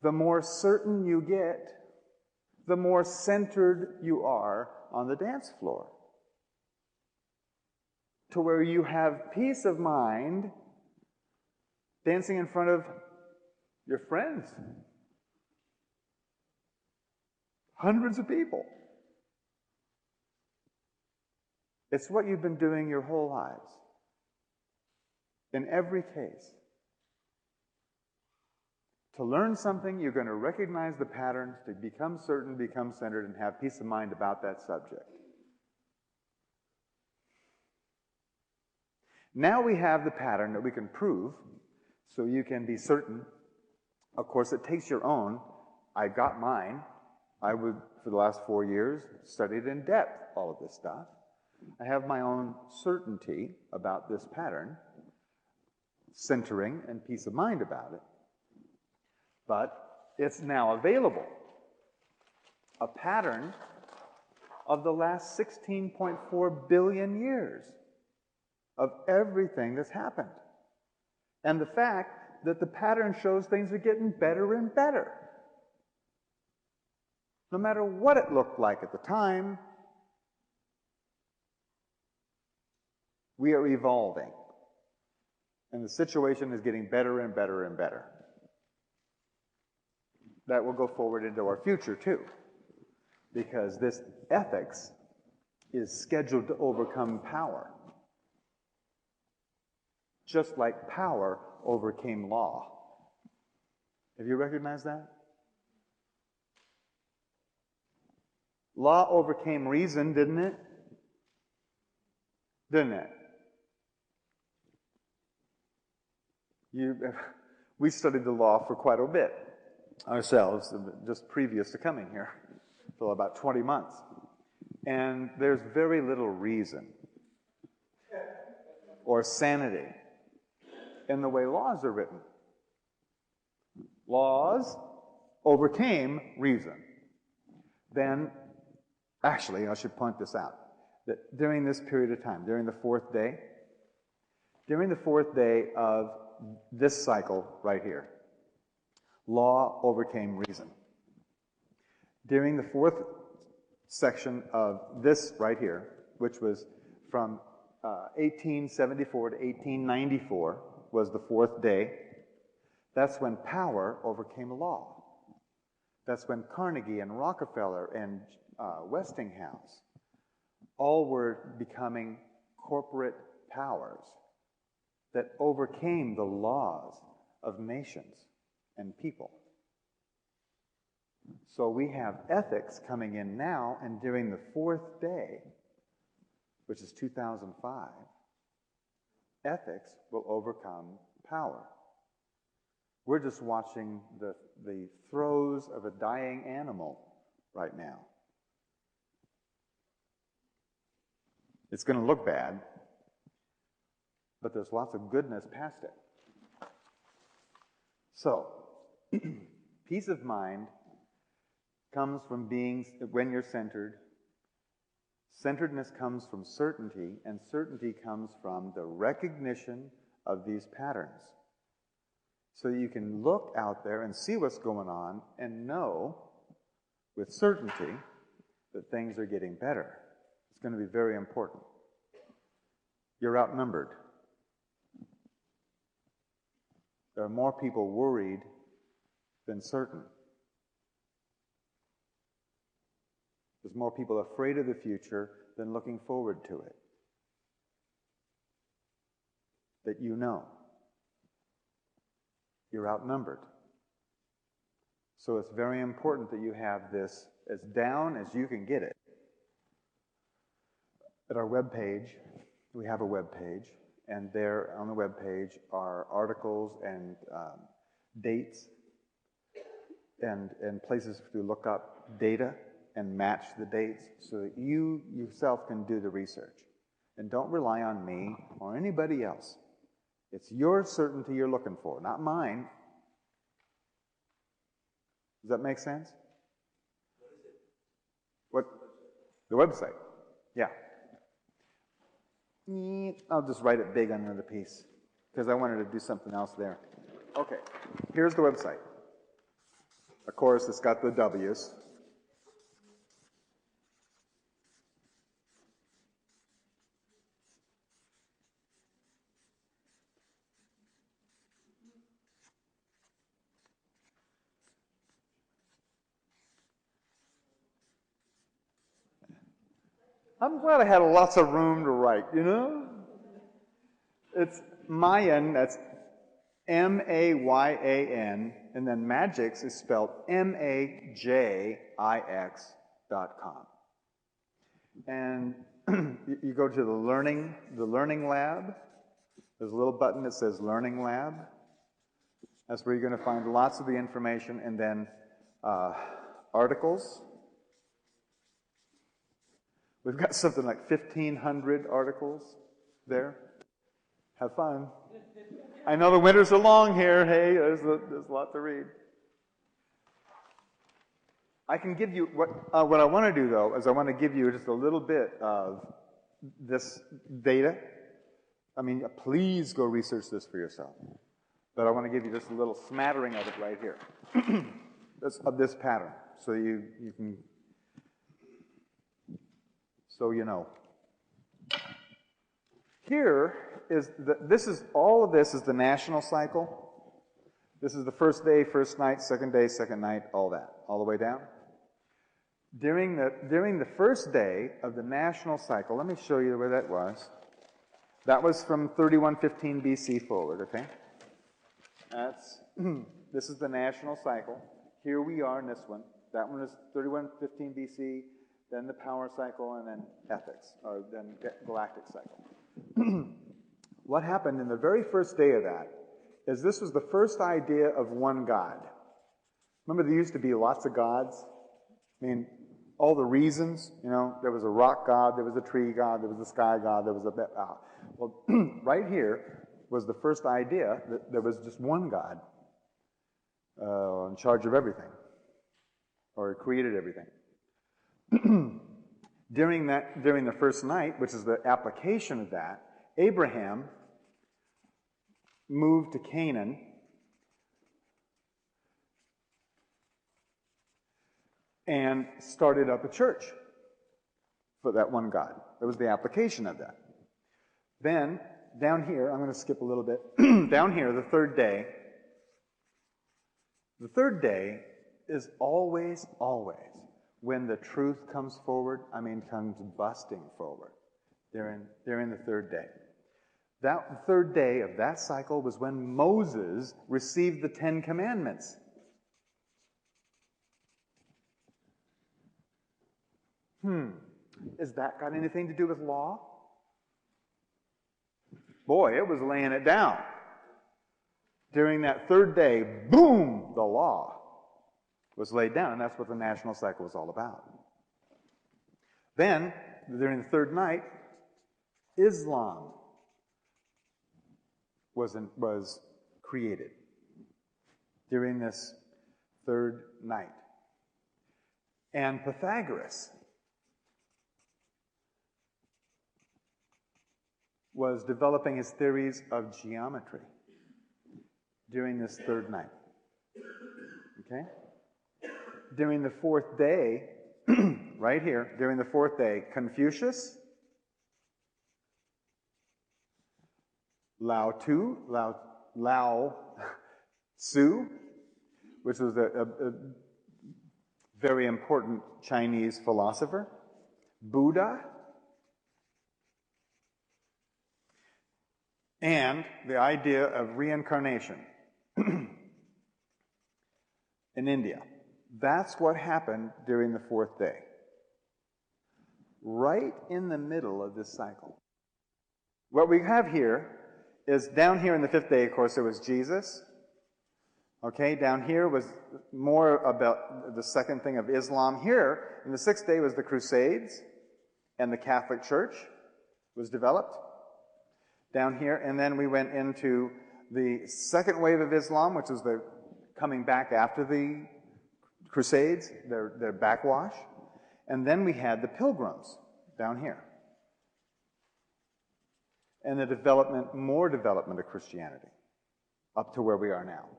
the more certain you get, the more centered you are on the dance floor. To where you have peace of mind dancing in front of your friends. Hundreds of people. It's what you've been doing your whole lives. In every case. To learn something, you're going to recognize the patterns, to become certain, become centered, and have peace of mind about that subject. Now we have the pattern that we can prove, so you can be certain. Of course, it takes your own. I got mine. I would, for the last 4 years, studied in depth all of this stuff. I have my own certainty about this pattern, centering and peace of mind about it. But it's now available. A pattern of the last 16.4 billion years of everything that's happened. And the fact that the pattern shows things are getting better and better. No matter what it looked like at the time, we are evolving. And the situation is getting better and better and better. That will go forward into our future too. Because this ethics is scheduled to overcome power. Just like power overcame law. Have you recognized that? Law overcame reason, didn't it? Didn't it? We studied the law for quite a bit ourselves, just previous to coming here, for about 20 months. And there's very little reason or sanity in the way laws are written. Laws overcame reason. Then, actually, I should point this out, that during this period of time, during the fourth day of this cycle right here, law overcame reason. During the fourth section of this right here, which was from 1874 to 1894, was the fourth day. That's when power overcame law. That's when Carnegie and Rockefeller and Westinghouse all were becoming corporate powers that overcame the laws of nations and people. So we have ethics coming in now, and during the fourth day, which is 2005, ethics will overcome power. We're just watching the throes of a dying animal right now. It's going to look bad, but there's lots of goodness past it. So, peace of mind comes from being, when you're centered. Centeredness comes from certainty, and certainty comes from the recognition of these patterns. So you can look out there and see what's going on and know with certainty that things are getting better. It's going to be very important. You're outnumbered. There are more people worried than certain. There's more people afraid of the future than looking forward to it. That you know. You're outnumbered. So it's very important that you have this as down as you can get it. At our webpage, we have a webpage, and there on the webpage are articles and dates and places to look up data and match the dates so that you yourself can do the research. And don't rely on me or anybody else. It's your certainty you're looking for, not mine. Does that make sense? What? The website. Yeah. I'll just write it big on another piece because I wanted to do something else there. Okay. Here's the website. Of course, it's got the W's. I'm glad I had lots of room to write, you know? It's Mayan, that's M-A-Y-A-N, and then Magix is spelled M-A-J-I-X.com. And you go to the learning lab. There's a little button that says Learning Lab. That's where you're going to find lots of the information, and then articles. We've got something like 1,500 articles there. Have fun. I know the winters are long here. Hey, there's a lot to read. I can give you, what I want to do, though, is I want to give you just a little bit of this data. I mean, please go research this for yourself. But I want to give you just a little smattering of it right here. Of this pattern, so you can... So you know. Here is all of this is the national cycle. This is the first day, first night, second day, second night, all that, all the way down. During the first day of the national cycle, let me show you where that was. That was from 3115 BC forward, okay? This is the national cycle. Here we are in this one. That one is 3115 BC. Then the power cycle, and then ethics, or then galactic cycle. What happened in the very first day of that is this was the first idea of one God. Remember, there used to be lots of gods? I mean, all the reasons, you know, there was a rock god, there was a tree god, there was a sky god, there was a... Well, right here was the first idea that there was just one God in charge of everything, or created everything. During the first night, which is the application of that, Abraham moved to Canaan and started up a church for that one God. That was the application of that. Then, down here, I'm going to skip a little bit. Down here, the third day is always, when the truth comes forward, comes busting forward during the third day. That third day of that cycle was when Moses received the 10 Commandments. Has that got anything to do with law? Boy, it was laying it down. During that third day, boom, the law was laid down, and that's what the national cycle was all about. Then, during the third night, Islam was created during this third night. And Pythagoras was developing his theories of geometry during this third night. Okay? During the fourth day, right here, during the fourth day, Confucius, Lao Tzu, which was a very important Chinese philosopher, Buddha, and the idea of reincarnation in India. That's what happened during the fourth day. Right in the middle of this cycle. What we have here is down here in the fifth day, of course, there was Jesus. Okay, down here was more about the second thing of Islam. Here, in the sixth day, was the Crusades, and the Catholic Church was developed. Down here, and then we went into the second wave of Islam, which was the coming back after the Crusades, their backwash. And then we had the Pilgrims down here. And the more development of Christianity, up to where we are now.